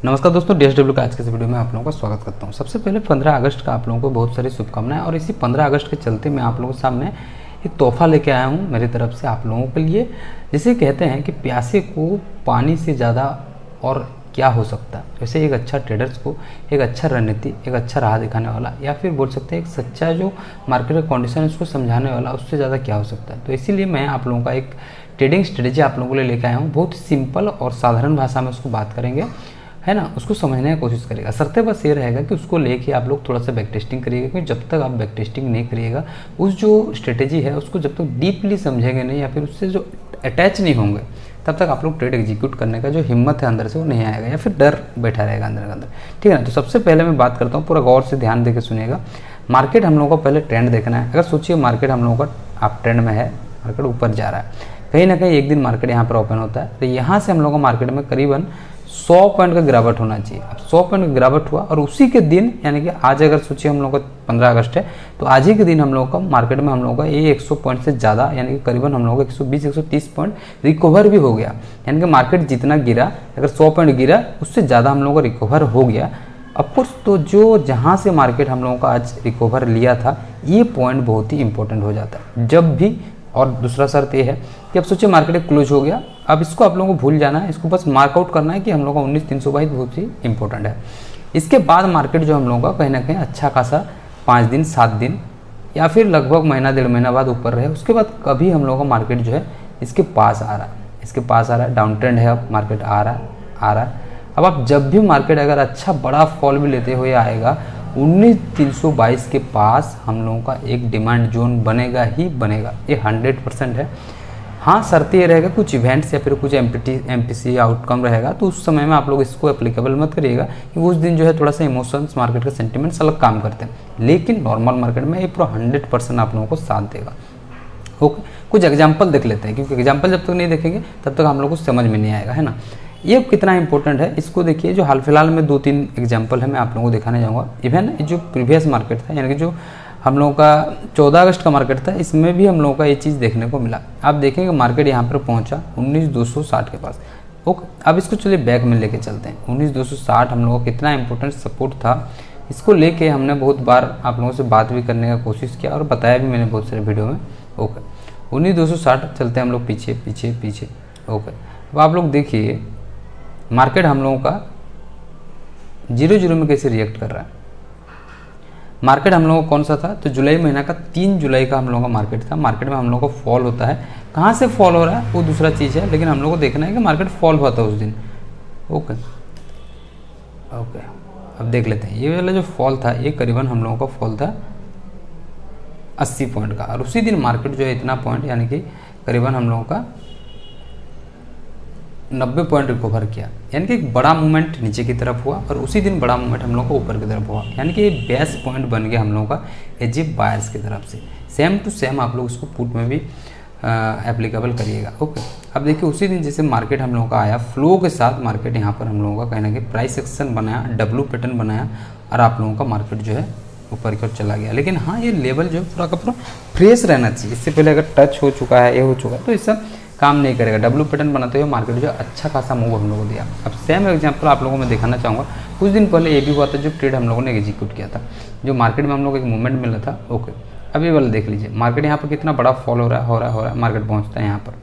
नमस्कार दोस्तों, DSW का आज के इस वीडियो में आप लोगों का स्वागत करता हूं। सबसे पहले 15 अगस्त का आप लोगों को बहुत सारी शुभकामनाएं। और इसी 15 अगस्त के चलते मैं आप लोगों के सामने एक तोहफा लेके आया हूं मेरी तरफ से आप लोगों के लिए। जिसे कहते हैं कि प्यासे को पानी से ज़्यादा और क्या हो सकता है। वैसे एक अच्छा ट्रेडर्स को एक अच्छा रणनीति, एक अच्छा राह दिखाने वाला, या फिर बोल सकते हैं एक सच्चा जो मार्केट का कंडीशन है उसको समझाने वाला, उससे ज़्यादा क्या हो सकता है। तो इसीलिए मैं आप लोगों का एक ट्रेडिंग स्ट्रेटेजी आप लोगों के लिए लेकर आया हूँ। बहुत सिंपल और साधारण भाषा में उसको बात करेंगे, है ना, उसको समझने की कोशिश करेगा। शर्ते बस ये रहेगा कि उसको लेके आप लोग थोड़ा सा बैक टेस्टिंग करिएगा, क्योंकि जब तक आप बैक टेस्टिंग नहीं करिएगा, उस जो स्ट्रेटेजी है उसको जब तक डीपली समझेंगे नहीं या फिर उससे जो अटैच नहीं होंगे, तब तक आप लोग ट्रेड एग्जीक्यूट करने का जो हिम्मत है अंदर से वो नहीं आएगा, या फिर डर बैठा रहेगा अंदर के अंदर। ठीक है ना। तो सबसे पहले मैं बात करता हूँ, पूरा गौर से ध्यान देकर सुनिएगा। मार्केट हम लोगों को पहले ट्रेंड देखना है। अगर सोचिए मार्केट हम लोगों का आप ट्रेंड में है, मार्केट ऊपर जा रहा है, कहीं ना कहीं एक दिन मार्केट यहाँ पर ओपन होता है, तो यहाँ से हम लोगों को मार्केट में करीबन 100 पॉइंट का गिरावट होना चाहिए। अब 100 पॉइंट का गिरावट हुआ और उसी के दिन, यानी कि आज अगर सोचिए हम लोग का 15 अगस्त है, तो आज ही के दिन हम लोगों का मार्केट में हम लोगों का ये 100 पॉइंट से ज़्यादा, यानी कि करीबन हम लोगों का 120-130 पॉइंट रिकवर भी हो गया। यानी कि मार्केट जितना गिरा, अगर 100 पॉइंट गिरा उससे ज़्यादा हम लोगों का रिकवर हो गया। ऑफकोर्स तो जो जहाँ से मार्केट हम लोगों का आज रिकवर लिया था, ये पॉइंट बहुत ही इंपॉर्टेंट हो जाता है जब भी। और दूसरा शर्त ये है कि अब सोचिए मार्केट क्लोज हो गया, अब इसको आप लोगों को भूल जाना है, इसको बस मार्कआउट करना है कि हम लोगों का 19,322 बहुत ही इंपॉर्टेंट है। इसके बाद मार्केट जो हम लोगों का कहीं ना कहीं अच्छा खासा 5 दिन 7 दिन या फिर लगभग महीना 1.5 महीना बाद ऊपर रहे, उसके बाद कभी हम लोगों का मार्केट जो है इसके पास आ रहा है, इसके पास आ रहा है, डाउन ट्रेंड है, अब मार्केट आ रहा है। अब आप जब भी मार्केट अगर अच्छा बड़ा फॉल भी लेते हुए आएगा, 19,322 के पास हम लोगों का एक डिमांड जोन बनेगा ही बनेगा, ये 100% है। हाँ, शर्त ये रहेगा कुछ इवेंट्स या फिर कुछ MPC आउटकम रहेगा, तो उस समय में आप लोग इसको एप्लीकेबल मत करिएगा, कि उस दिन जो है थोड़ा सा इमोशंस, मार्केट का सेंटिमेंट्स अलग काम करते हैं। लेकिन नॉर्मल मार्केट में ये पूरा 100% आप लोगों को साथ देगा। ओके, कुछ एग्जाम्पल देख लेते हैं, क्योंकि एग्जाम्पल जब तक नहीं देखेंगे तब तक हम लोग को समझ में नहीं आएगा, है ना। ये कितना इंपॉर्टेंट है इसको देखिए। जो हाल फिलहाल में 2-3 एग्जांपल है मैं आप लोगों को दिखाने जाऊंगा। इवन जो प्रीवियस मार्केट था, यानी कि जो हम लोगों का 14 अगस्त का मार्केट था, इसमें भी हम लोगों का ये चीज़ देखने को मिला। आप देखेंगे मार्केट यहाँ पर पहुँचा 19,260 के पास। ओके, अब इसको चलिए बैक में लेके चलते हैं। 19,260 हम लोगों का कितना इंपॉर्टेंट सपोर्ट था, इसको लेके हमने बहुत बार आप लोगों से बात भी करने का कोशिश किया और बताया भी मैंने बहुत सारे वीडियो में। ओके, 19,260 चलते हैं हम लोग पीछे पीछे पीछे। ओके, अब आप लोग देखिए मार्केट हम लोगों का 0-0 में कैसे रिएक्ट कर रहा है। मार्केट हम लोगों का कौन सा था, तो जुलाई महीना का 3 जुलाई का हम लोगों का मार्केट था। मार्केट में हम लोगों को फॉल होता है, कहाँ से फॉल हो रहा है वो दूसरा चीज़ है, लेकिन हम लोगों को देखना है कि मार्केट फॉल हुआ था उस दिन। ओके, अब देख लेते हैं। ये वाला जो फॉल था, ये करीबन हम लोगों का फॉल था 80 पॉइंट का, और उसी दिन मार्केट जो है इतना पॉइंट, यानी कि करीबन हम लोगों का 90 पॉइंट रिकवर किया। यानी कि एक बड़ा मूवमेंट नीचे की तरफ हुआ और उसी दिन बड़ा मूवमेंट हम लोग को ऊपर की तरफ हुआ, यानी कि बेस पॉइंट बन गया हम लोगों का एज ए बायर्स की तरफ से। सेम टू सेम आप लोग उसको पुट में भी एप्लीकेबल करिएगा। ओके, अब देखिए उसी दिन जैसे मार्केट हम लोगों का आया फ्लो के साथ, मार्केट यहाँ पर हम लोगों का कहीं ना कहीं प्राइस एक्शन बनाया, W पैटर्न बनाया, और आप लोगों का मार्केट जो है ऊपर की ओर चला गया। लेकिन हाँ, ये लेवल जो है पूरा का पूरा फ्रेश रहना चाहिए। इससे पहले अगर टच हो चुका है, ये हो चुका है, तो इससे काम नहीं करेगा। W पैटर्न बनाते हुए मार्केट जो अच्छा खासा मूव हम लोगों को दिया। अब सेम एग्जांपल आप लोगों को मैं दिखाना चाहूँगा। कुछ दिन पहले ये भी हुआ था, जो ट्रेड हम लोगों ने एग्जीक्यूट किया था, जो मार्केट में हम लोग को एक मूवमेंट मिला था। ओके, अब ये वाला देख लीजिए, मार्केट यहाँ पर कितना बड़ा फॉल हो रहा है, मार्केट पहुँचता है यहाँ पर।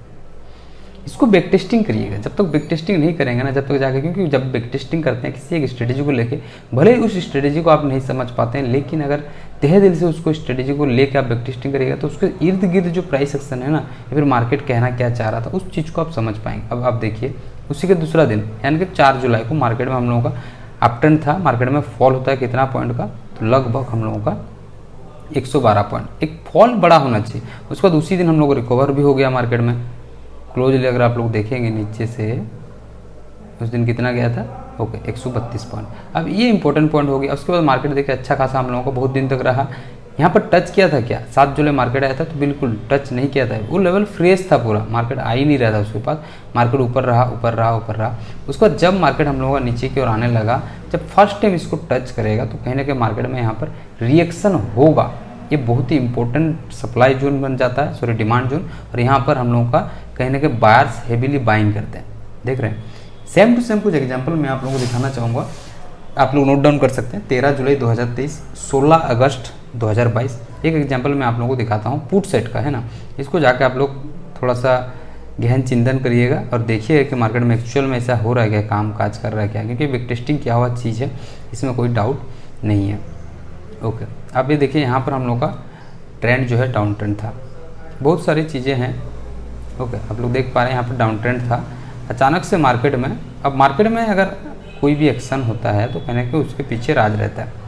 इसको बैक टेस्टिंग करिएगा। जब तक बैक टेस्टिंग नहीं करेंगे ना, जब तक जाके, क्योंकि जब बैक टेस्टिंग करते हैं किसी एक स्ट्रेटेजी को लेके, भले ही उस स्ट्रेटेजी को आप नहीं समझ पाते हैं, लेकिन अगर तहे दिल से उसको स्ट्रेटेजी को लेके आप बैक टेस्टिंग करिएगा, तो उसके इर्द गिर्द जो प्राइस एक्शन है ना, या फिर मार्केट कहना क्या चाह रहा था, उस चीज़ को आप समझ पाएंगे। अब आप देखिए उसी के दूसरा दिन, यानी कि 4 जुलाई को मार्केट में हम लोगों का अपट्रेंड था। मार्केट में फॉल होता है कितना पॉइंट का, तो लगभग हम लोगों का 112 पॉइंट। एक फॉल बड़ा होना चाहिए। उसके बाद उसी दिन हम लोग रिकवर भी हो गया मार्केट में क्लोजली। अगर आप लोग देखेंगे नीचे से, उस दिन कितना गया था, ओके 132 पॉइंट। अब ये इंपॉर्टेंट पॉइंट हो गया। उसके बाद मार्केट देखिए अच्छा खासा हम लोगों को बहुत दिन तक रहा। यहाँ पर टच किया था क्या, 7 जुलाई मार्केट आया था, तो बिल्कुल टच नहीं किया था। वो लेवल फ्रेश था पूरा, मार्केट आ ही नहीं रहा था उसके पास। मार्केट ऊपर रहा। उसके बाद जब मार्केट हम लोगों का नीचे की ओर आने लगा, जब फर्स्ट टाइम इसको टच करेगा, तो कहीं ना कहीं मार्केट में यहाँ पर रिएक्शन होगा। ये बहुत ही इंपॉर्टेंट सप्लाई जोन बन जाता है, सॉरी डिमांड जोन। और यहाँ पर हम लोगों का कहीं ना कहीं बायर्स हेवीली बाइंग करते हैं, देख रहे हैं। सेम टू सेम कुछ एग्जांपल मैं आप लोगों को दिखाना चाहूँगा, आप लोग नोट डाउन कर सकते हैं। 13 जुलाई 2023, 16 अगस्त 2022। एक एग्जांपल मैं आप लोगों को दिखाता हूँ पुट सेट का, है ना। इसको जाके आप लोग थोड़ा सा गहन चिंतन करिएगा और देखिए कि मार्केट में एक्चुअल में ऐसा हो रहा है क्या, काम काज कर रहा है क्या, क्योंकि बैक टेस्टिंग क्या हुआ चीज़ है, इसमें कोई डाउट नहीं है। ओके, अब ये देखिए यहाँ पर हम लोग का ट्रेंड जो है डाउन ट्रेंड था, बहुत सारी चीज़ें हैं। ओके, आप लोग देख पा रहे हैं यहाँ पर डाउन ट्रेंड था, अचानक से मार्केट में, अब मार्केट में अगर कोई भी एक्शन होता है तो कहने कि उसके पीछे राज रहता है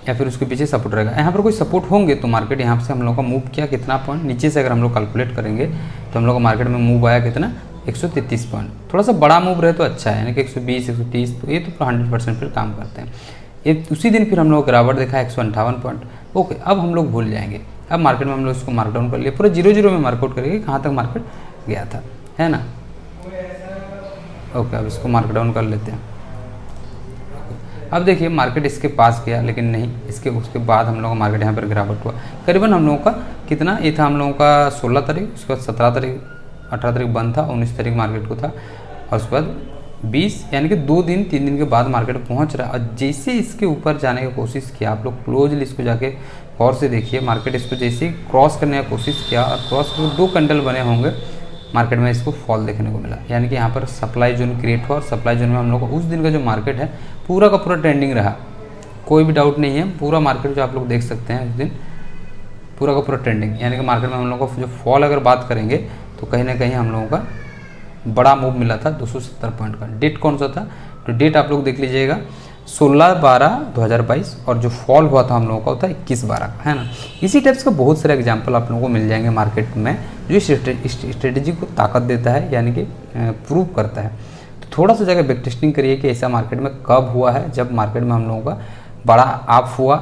या फिर उसके पीछे सपोर्ट रहेगा। यहाँ पर कोई सपोर्ट होंगे तो मार्केट यहाँ से हम लोग का मूव किया कितना पॉइंट नीचे से, अगर हम लोग कैलकुलेट करेंगे तो हम लोग का मार्केट में मूव आया कितना 133 पॉइंट। थोड़ा सा बड़ा मूव रहे तो अच्छा है, यानी कि 120 130, तो ये तो 100% फिर काम करते हैं। ये उसी दिन फिर हम लोग गिरावट देखा 158 पॉइंट। ओके, अब हम लोग भूल जाएंगे, अब मार्केट में हम लोग इसको मार्कडाउन कर लिए, पूरा 0-0 में मार्कआउट करेंगे कहाँ तक मार्केट गया था, है ना। ओके, अब इसको मार्कडाउन कर लेते हैं। अब देखिए मार्केट इसके पास गया लेकिन नहीं, इसके उसके बाद हम लोग का मार्केट यहाँ पर गिरावट हुआ। करीबन हम लोगों का कितना ये था, हम लोगों का 16 तारीख, उसके बाद 17 तारीख, 18 तारीख बंद था, 19 तारीख मार्केट को था, और उसके बाद 20, यानी कि 2 दिन 3 दिन के बाद मार्केट पहुँच रहा है। और जैसे इसके ऊपर जाने की कोशिश किया, आप लोग क्लोजली इसको जाके गौर से देखिए, मार्केट इसको जैसे ही क्रॉस करने का कोशिश किया और क्रॉस करके 2 कैंडल बने होंगे, मार्केट में इसको फॉल देखने को मिला। यानी कि यहाँ पर सप्लाई जोन क्रिएट हुआ और सप्लाई जोन में हम लोग को उस दिन का जो मार्केट है पूरा का पूरा ट्रेंडिंग रहा, कोई भी डाउट नहीं है। पूरा मार्केट जो आप लोग देख सकते हैं उस दिन पूरा का पूरा ट्रेंडिंग, यानी कि मार्केट में हम लोग को जो फॉल अगर बात करेंगे तो कहीं ना कहीं हम लोगों का बड़ा मूव मिला था 270 पॉइंट का। डेट कौन सा था, तो डेट आप लोग देख लीजिएगा 16/12/2022, और जो फॉल हुआ था हम लोगों का होता है 21/12 का, है ना। इसी टाइप्स का बहुत सारे एग्जांपल आप लोगों को मिल जाएंगे मार्केट में, जो स्ट्रेटेजी को ताकत देता है, यानी कि प्रूव करता है। तो थोड़ा सा जगह बैक टेस्टिंग करिए कि ऐसा मार्केट में कब हुआ है, जब मार्केट में हम लोगों का बड़ा अप हुआ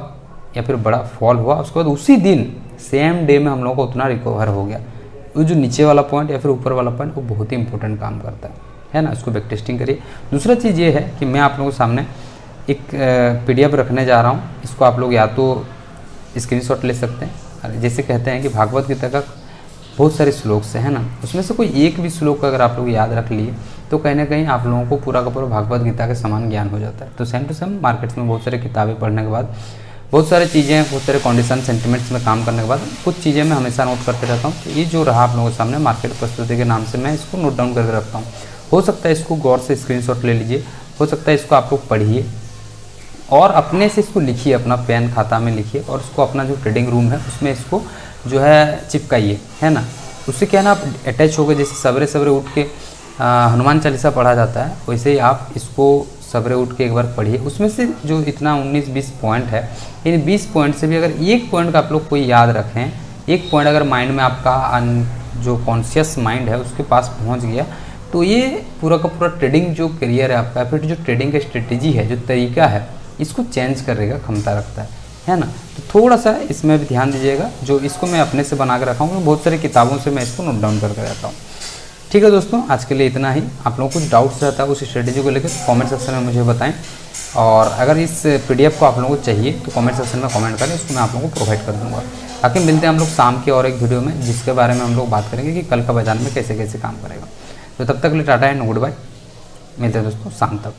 या फिर बड़ा फॉल हुआ, उसके बाद उसी दिन सेम डे में हम लोगों को उतना रिकवर हो गया। वो जो नीचे वाला पॉइंट या फिर ऊपर वाला पॉइंट वो बहुत ही इंपॉर्टेंट काम करता है ना। उसको बैक टेस्टिंग करिए। दूसरा चीज़ ये है कि मैं आप लोगों के सामने एक PDF रखने जा रहा हूँ, इसको आप लोग या तो स्क्रीनशॉट ले सकते हैं। जैसे कहते हैं कि भागवत गीता का बहुत सारे श्लोक से, है ना, उसमें से कोई एक भी श्लोक अगर आप लोग याद रख लिए तो कहीं ना कहीं आप लोगों को पूरा का पूरा भागवत गीता के समान ज्ञान हो जाता है। तो सेम टू सेम मार्केट्स में बहुत सारी किताबें पढ़ने के बाद, बहुत सारी चीज़ें, बहुत सारे कंडीशन सेंटिमेंट्स में काम करने के बाद कुछ चीज़ें मैं हमेशा नोट करते रहता हूँ। तो ये जो रहा आप लोगों के सामने मार्केट प्रस्तुति के नाम से, मैं इसको नोट डाउन करके रखता हूँ। हो सकता है इसको गौर से स्क्रीनशॉट ले लीजिए, हो सकता है इसको आप लोग पढ़िए और अपने से इसको लिखिए, अपना पेन खाता में लिखिए और उसको अपना जो ट्रेडिंग रूम है उसमें इसको जो है चिपकाइए, है ना। उससे क्या है ना, आप अटैच हो गए। जैसे सवेरे सवेरे उठ के हनुमान चालीसा पढ़ा जाता है, वैसे ही आप इसको सवेरे उठ के एक बार पढ़िए। उसमें से जो इतना 19-20 पॉइंट है, इन 20 पॉइंट से भी अगर एक पॉइंट का आप लोग कोई याद रखें, एक पॉइंट अगर माइंड में आपका जो कॉन्शियस माइंड है उसके पास पहुंच गया, तो ये पूरा का पूरा ट्रेडिंग जो करियर है आपका, फिर जो ट्रेडिंग का स्ट्रेटेजी है, जो तरीका है, इसको चेंज करने का क्षमता रखता है ना। तो थोड़ा सा इसमें भी ध्यान दीजिएगा। जो इसको मैं अपने से बना कर रखा हूँ, बहुत सारी किताबों से मैं इसको नोट डाउन करके रहता हूँ। ठीक है दोस्तों, आज के लिए इतना ही। आप लोगों को कुछ डाउट्स रहता है उस स्ट्रेटेजी को लेकर कमेंट सेक्शन में मुझे बताएं, और अगर इस PDF को आप लोगों को चाहिए तो कमेंट सेक्शन में कमेंट करें, उसको मैं आप लोगों को प्रोवाइड कर दूँगा। बाकी मिलते हैं हम लोग शाम के और एक वीडियो में, जिसके बारे में हम लोग बात करेंगे कि कल का बाजार में कैसे कैसे काम करेगा। तो तब तक के लिए टाटा एंड गुड बाय, मिलते हैं दोस्तों शाम तक।